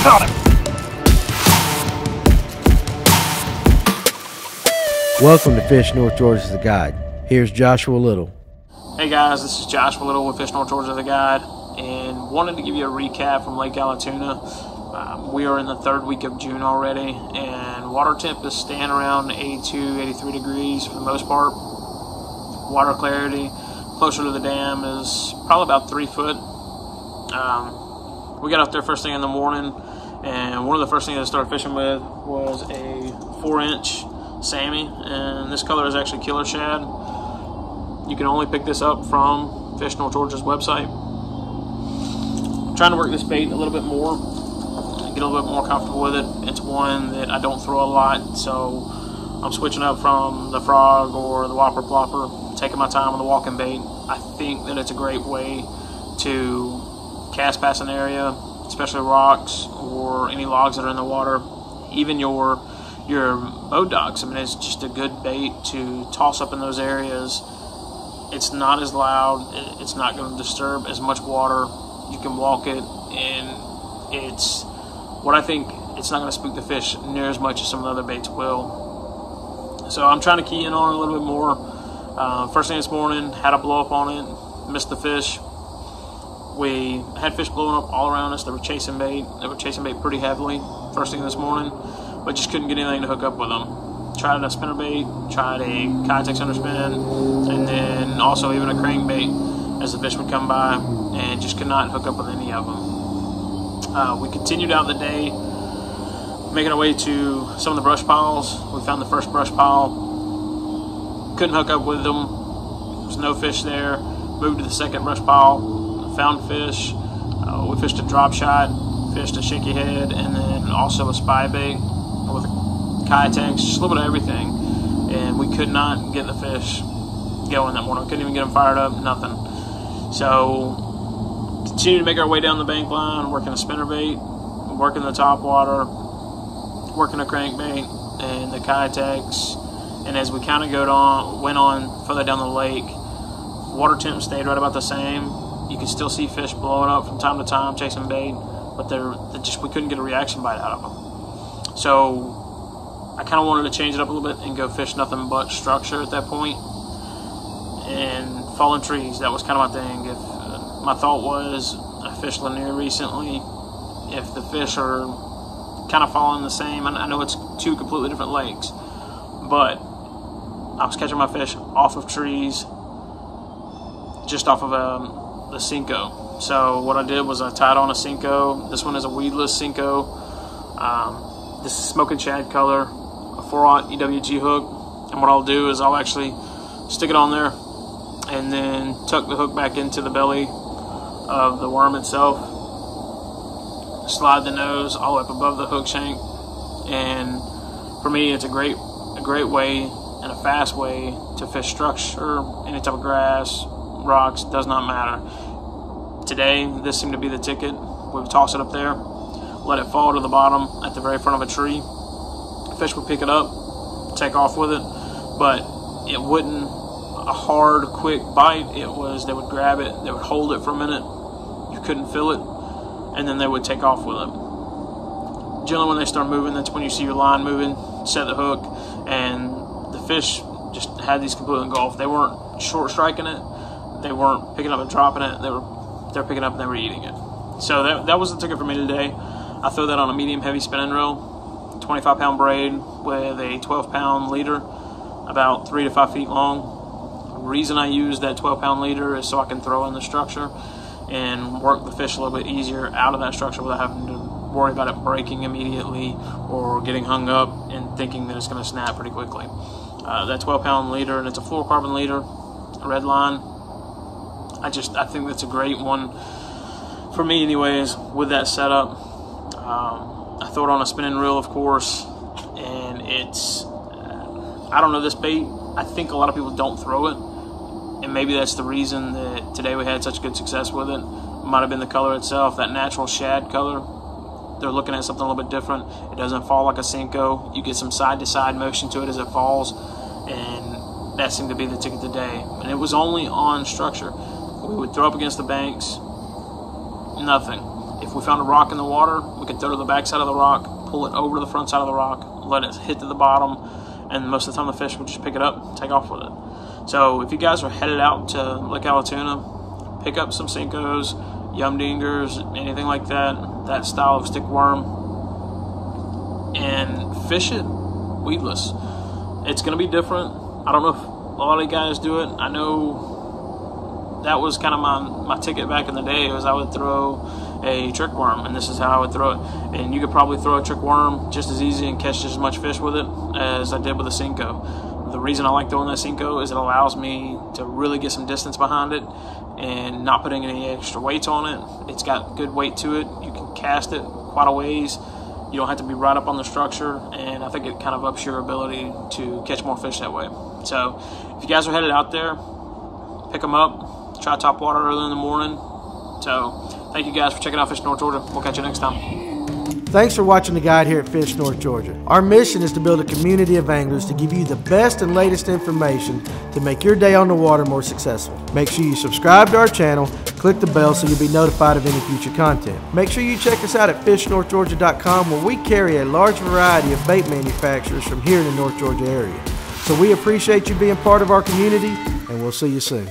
Got him! Welcome to Fish North Georgia the Guide. Here's Joshua Little. Hey guys, this is Joshua Little with Fish North Georgia the Guide, and wanted to give you a recap from Lake Allatoona. We are in the third week of June already, and water temp is staying around 82, 83 degrees for the most part. Water clarity closer to the dam is probably about 3 foot. We got out there first thing in the morning, and one of the first things I started fishing with was a 4-inch Sammy, and this color is actually killer shad. You can only pick this up from Fish North Georgia's website. I'm trying to work this bait a little bit more, get a little bit more comfortable with it. It's one that I don't throw a lot, so I'm switching up from the frog or the whopper plopper, taking my time with the walking bait. I think that it's a great way to cast past an area, especially rocks or any logs that are in the water, even your boat docks. I mean, it's just a good bait to toss up in those areas. It's not as loud, it's not going to disturb as much water. You can walk it, and it's what I think, it's not going to spook the fish near as much as some of the other baits will. So I'm trying to key in on it a little bit more. First thing this morning, had a blow up on it, missed the fish. We had fish blowing up all around us. They were chasing bait. They were chasing bait pretty heavily first thing this morning, but just couldn't get anything to hook up with them. Tried a spinnerbait, tried a Kitex underspin, and then also even a crankbait as the fish would come by, and just could not hook up with any of them. We continued out the day, making our way to some of the brush piles. We found the first brush pile, couldn't hook up with them. There was no fish there. Moved to the second brush pile, found fish. We fished a drop shot, fished a shaky head, and then also a spy bait with a Kitex, just a little bit of everything. And we could not get the fish going that morning. Couldn't even get them fired up, nothing. So, continued to make our way down the bank line, working a spinnerbait, working the top water, working a crankbait, and the Kitex. And as we kind of went on further down the lake, water temp stayed right about the same. You could still see fish blowing up from time to time, chasing bait, but we couldn't get a reaction bite out of them. So I kind of wanted to change it up a little bit and go fish nothing but structure at that point. And fallen trees, that was kind of my thing. If my thought was, I fished Lanier recently, if the fish are kind of following the same, I know it's two completely different lakes, but I was catching my fish off of trees, just off of the Cinco. So what I did was I tied on a Cinco. This one is a weedless Cinco. This is smoking shad color, a 4/0 EWG hook. And what I'll do is I'll actually stick it on there and then tuck the hook back into the belly of the worm itself. Slide the nose all the way up above the hook shank. And for me, it's a great way and a fast way to fish structure, any type of grass, rocks, does not matter. Today, this seemed to be the ticket. We would toss it up there, let it fall to the bottom at the very front of a tree. Fish would pick it up, take off with it, but it wouldn't a hard, quick bite. It was, they would grab it, they would hold it for a minute, you couldn't feel it, and then they would take off with it. Generally, when they start moving, that's when you see your line moving, set the hook, and the fish just had these completely engulfed. They weren't short striking it, they weren't picking up and dropping it, they were picking up and they were eating it. So that was the ticket for me today. I threw that on a medium heavy spinning reel, 25-pound braid with a 12-pound leader, about 3 to 5 feet long. The reason I use that 12-pound leader is so I can throw in the structure and work the fish a little bit easier out of that structure without having to worry about it breaking immediately or getting hung up and thinking that it's going to snap pretty quickly. That 12-pound leader, and it's a fluorocarbon leader, a red line. I think that's a great one for me anyways with that setup. I throw it on a spinning reel, of course, and it's, I don't know, this bait, I think a lot of people don't throw it, and maybe that's the reason that today we had such good success with it. It might have been the color itself, that natural shad color. They're looking at something a little bit different. It doesn't fall like a Cinco. You get some side-to-side motion to it as it falls, and that seemed to be the ticket today. And it was only on structure. We would throw up against the banks, nothing. If If we found a rock in the water, we could throw to the back side of the rock, pull it over to the front side of the rock, let it hit to the bottom, and most of the time the fish would just pick it up, take off with it. So if you guys are headed out to Lake Allatoona, pick up some Cincos, yum dingers, anything like that, that style of stick worm, and fish it weedless. It's going to be different. I don't know if a lot of you guys do it. I know that was kind of my ticket back in the day, was I would throw a trick worm, and this is how I would throw it. And you could probably throw a trick worm just as easy and catch just as much fish with it as I did with a Cinco. The reason I like throwing that Cinco is it allows me to really get some distance behind it and not putting any extra weights on it. It's got good weight to it. You can cast it quite a ways. You don't have to be right up on the structure, and I think it kind of ups your ability to catch more fish that way. So if you guys are headed out there, pick them up, try top water early in the morning. So thank you guys for checking out Fish North Georgia. We'll catch you next time. Thanks for watching the guide here at Fish North Georgia. Our mission is to build a community of anglers to give you the best and latest information to make your day on the water more successful. Make sure you subscribe to our channel, click the bell so you'll be notified of any future content. Make sure you check us out at fishnorthgeorgia.com, where we carry a large variety of bait manufacturers from here in the North Georgia area. So we appreciate you being part of our community, and we'll see you soon.